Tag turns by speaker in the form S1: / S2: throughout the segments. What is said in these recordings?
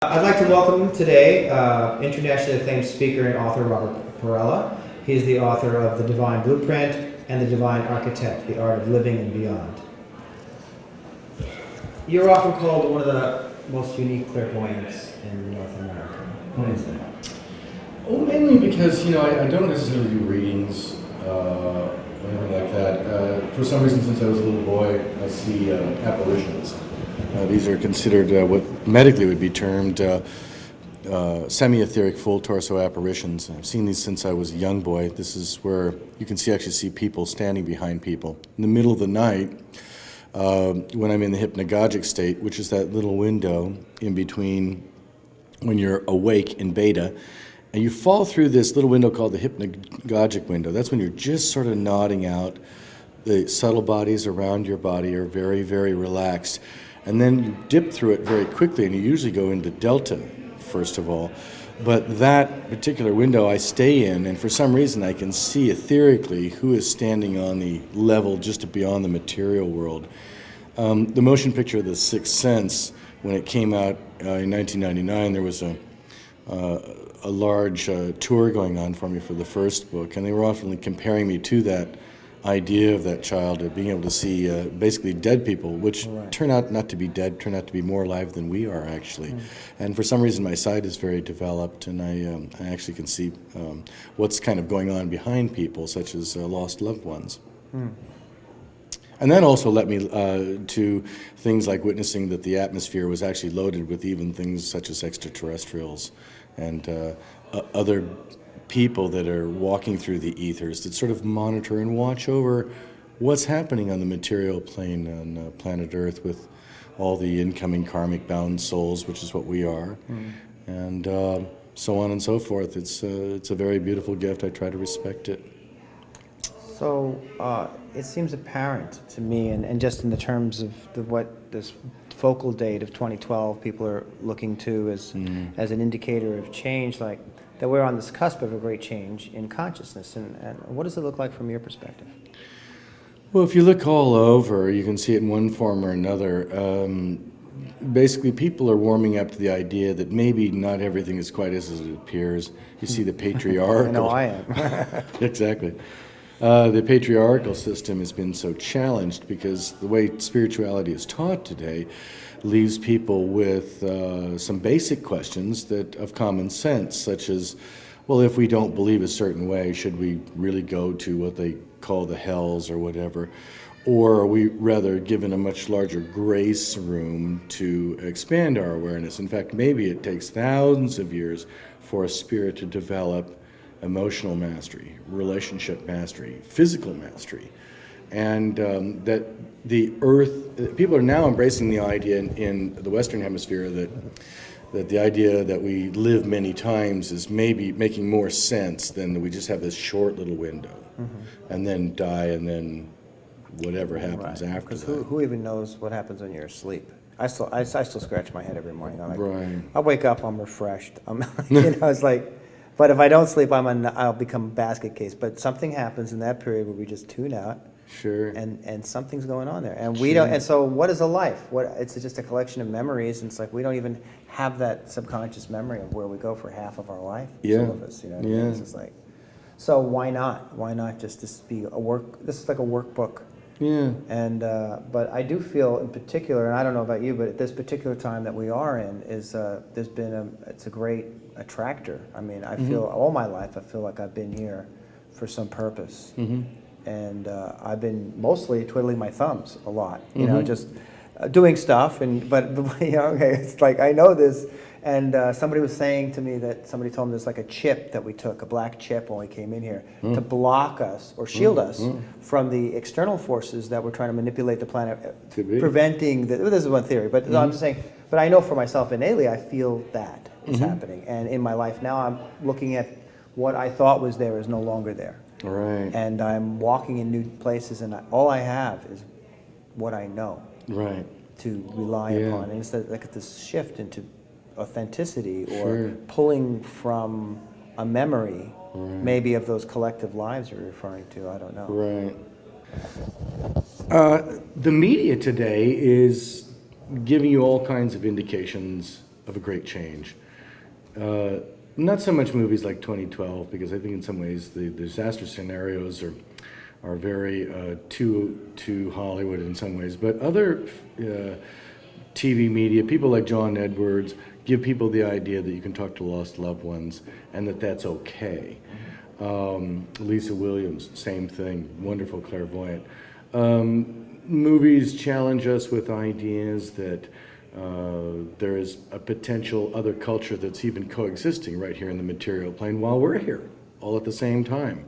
S1: I'd like to welcome today internationally acclaimed speaker and author Robert Perella. He's the author of The Divine Blueprint and The Divine Architect, The Art of Living and Beyond. You're often called one of the most unique clairvoyants in North America. Why is that?
S2: Well, mainly because, I don't necessarily do readings or anything like that. For some reason, since I was a little boy, I see apparitions. These are considered what medically would be termed semi-etheric full torso apparitions. I've seen these since I was a young boy. This is where you can actually see people standing behind people. In the middle of the night, when I'm in the hypnagogic state, which is that little window in between when you're awake in beta, and you fall through this little window called the hypnagogic window. That's when you're just sort of nodding out. The subtle bodies around your body are very, very relaxed. And then you dip through it very quickly, and you usually go into delta, first of all. But that particular window I stay in, and for some reason I can see etherically who is standing on the level just beyond the material world. The motion picture of The Sixth Sense, when it came out in 1999, there was a large tour going on for me for the first book, and they were often comparing me to that idea of that child of being able to see basically dead people, which turn out not to be dead, turn out to be more alive than we are actually. And for some reason my sight is very developed, and I actually can see what's kind of going on behind people, such as lost loved ones. And that also led me to things like witnessing that the atmosphere was actually loaded with even things such as extraterrestrials and other people that are walking through the ethers that sort of monitor and watch over what's happening on the material plane on planet Earth with all the incoming karmic bound souls, which is what we are, and so on and so forth. It's a very beautiful gift. I try to respect it.
S1: So it seems apparent to me, and just in the terms of what this focal date of 2012 people are looking to as an indicator of change, like that we're on this cusp of a great change in consciousness. And what does it look like from your perspective?
S2: Well, if you look all over, you can see it in one form or another. Basically, people are warming up to the idea that maybe not everything is quite as it appears. You see the patriarchal...
S1: I know I am.
S2: Exactly. The patriarchal system has been so challenged because the way spirituality is taught today leaves people with some basic questions that of common sense, such as, well, if we don't believe a certain way, should we really go to what they call the hells or whatever? Or are we rather given a much larger grace room to expand our awareness? In fact, maybe it takes thousands of years for a spirit to develop emotional mastery, relationship mastery, physical mastery. And that the earth, people are now embracing the idea in the Western Hemisphere that the idea that we live many times is maybe making more sense than that we just have this short little window and then die and then whatever happens after that.
S1: Because who even knows what happens when you're asleep? I still scratch my head every morning. I'm like, I wake up, I'm refreshed. It's like, but if I don't sleep, I'll become a basket case. But something happens in that period where we just tune out.
S2: Sure.
S1: And something's going on there, and we don't. And so, what is a life? It's just a collection of memories, and it's like we don't even have that subconscious memory of where we go for half of our life. Some of us, It's just like, so why not? Why not just this be a work? This is like a workbook.
S2: Yeah.
S1: And but I do feel in particular, and I don't know about you, but at this particular time that we are in, is there's been it's a great attractor. I mean, I feel all my life I feel like I've been here for some purpose. And I've been mostly twiddling my thumbs a lot, just doing stuff. But it's like I know this. And somebody was saying to me that somebody told them there's like a chip that we took, a black chip when we came in here, to block us or shield us from the external forces that were trying to manipulate the planet, preventing the. This is one theory, but I'm just saying. But I know for myself innately, I feel that is happening, and in my life now, I'm looking at what I thought was there is no longer there.
S2: Right.
S1: And I'm walking in new places, and all I have is what I know.
S2: Right.
S1: To rely upon, and it's like this shift into authenticity or pulling from a memory, maybe of those collective lives you're referring to. I don't know.
S2: Right. The media today is giving you all kinds of indications of a great change. Not so much movies like 2012, because I think in some ways the disaster scenarios are very too Hollywood in some ways, but other TV media, people like John Edwards, give people the idea that you can talk to lost loved ones and that that's okay. Lisa Williams, same thing, wonderful clairvoyant. Movies challenge us with ideas that there is a potential other culture that's even coexisting right here in the material plane while we're here, all at the same time.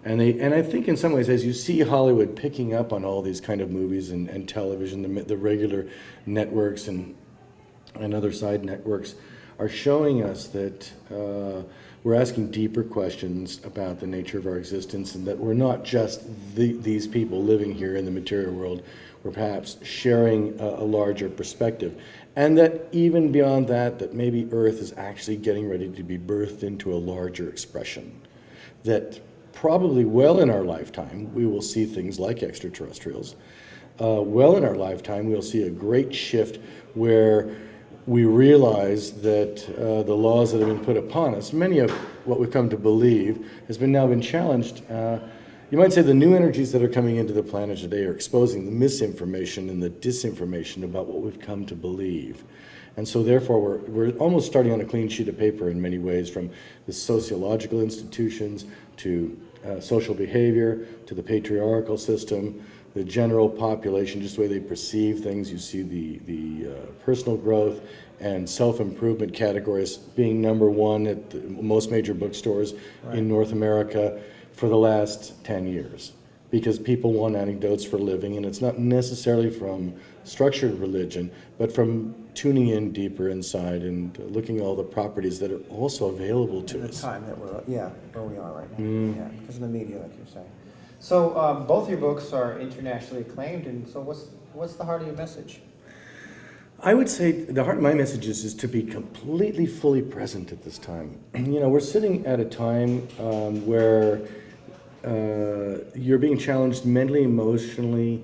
S2: And I think in some ways, as you see Hollywood picking up on all these kind of movies and television, the regular networks and other side networks are showing us that we're asking deeper questions about the nature of our existence, and that we're not just these people living here in the material world. We're perhaps sharing a larger perspective. And that even beyond that, that maybe Earth is actually getting ready to be birthed into a larger expression. That probably well in our lifetime, we will see things like extraterrestrials. Well in our lifetime, we'll see a great shift where we realize that the laws that have been put upon us, many of what we've come to believe, has now been challenged. You might say the new energies that are coming into the planet today are exposing the misinformation and the disinformation about what we've come to believe. And so therefore we're almost starting on a clean sheet of paper in many ways, from the sociological institutions to social behavior to the patriarchal system, the general population, just the way they perceive things. You see the personal growth and self-improvement categories being #1 at most major bookstores in North America for the last 10 years, because people want anecdotes for living, and it's not necessarily from structured religion, but from tuning in deeper inside and looking at all the properties that are also available to us.
S1: The time that where we are right now, because of the media, like you're saying. So both your books are internationally acclaimed, and so what's the heart of your message?
S2: I would say the heart of my message is to be completely fully present at this time. You know, we're sitting at a time where you're being challenged mentally, emotionally,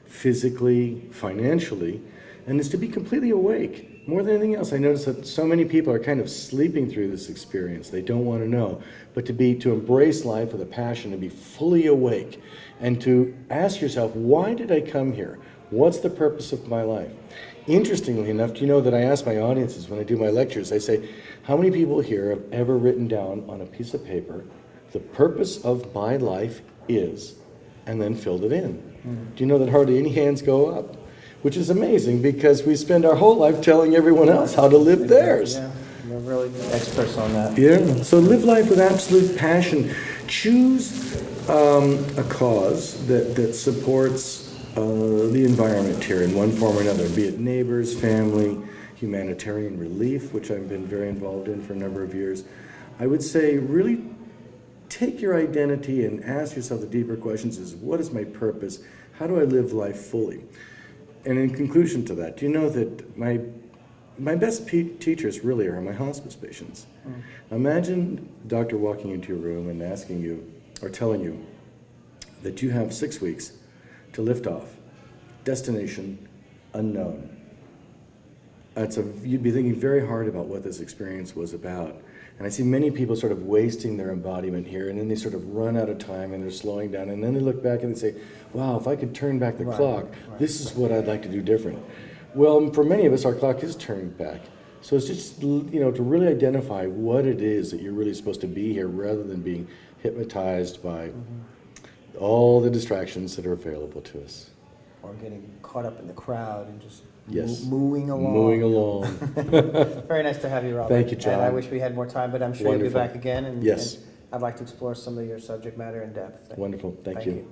S2: physically, financially, and it's to be completely awake. More than anything else, I notice that so many people are kind of sleeping through this experience. They don't want to know, but to embrace life with a passion, to be fully awake, and to ask yourself, why did I come here? What's the purpose of my life? Interestingly enough, do you know that I ask my audiences when I do my lectures, I say, how many people here have ever written down on a piece of paper, the purpose of my life is, and then filled it in? Do you know that hardly any hands go up? Which is amazing, because we spend our whole life telling everyone else how to live theirs.
S1: Yeah, we're really experts on that.
S2: Yeah, so live life with absolute passion. Choose a cause that supports the environment here in one form or another, be it neighbors, family, humanitarian relief, which I've been very involved in for a number of years. I would say really take your identity and ask yourself the deeper questions: is what is my purpose? How do I live life fully? And in conclusion to that, do you know that my best teachers really are my hospice patients? Imagine a doctor walking into your room and asking you, or telling you, that you have 6 weeks to lift off, destination unknown. You'd be thinking very hard about what this experience was about. And I see many people sort of wasting their embodiment here, and then they sort of run out of time and they're slowing down, and then they look back and they say, wow, if I could turn back the clock, this is what I'd like to do different. Well, for many of us, our clock is turned back. So it's just, to really identify what it is that you're really supposed to be here, rather than being hypnotized by all the distractions that are available to us.
S1: Or getting caught up in the crowd and just
S2: Yes.
S1: Moving along.
S2: Moving along.
S1: Very nice to have you, Robert.
S2: Thank you, John.
S1: And I wish we had more time, but I'm sure
S2: Wonderful.
S1: you'll be back again. And,
S2: Yes.
S1: and I'd like to explore some of your subject matter in depth.
S2: Wonderful. Thank you.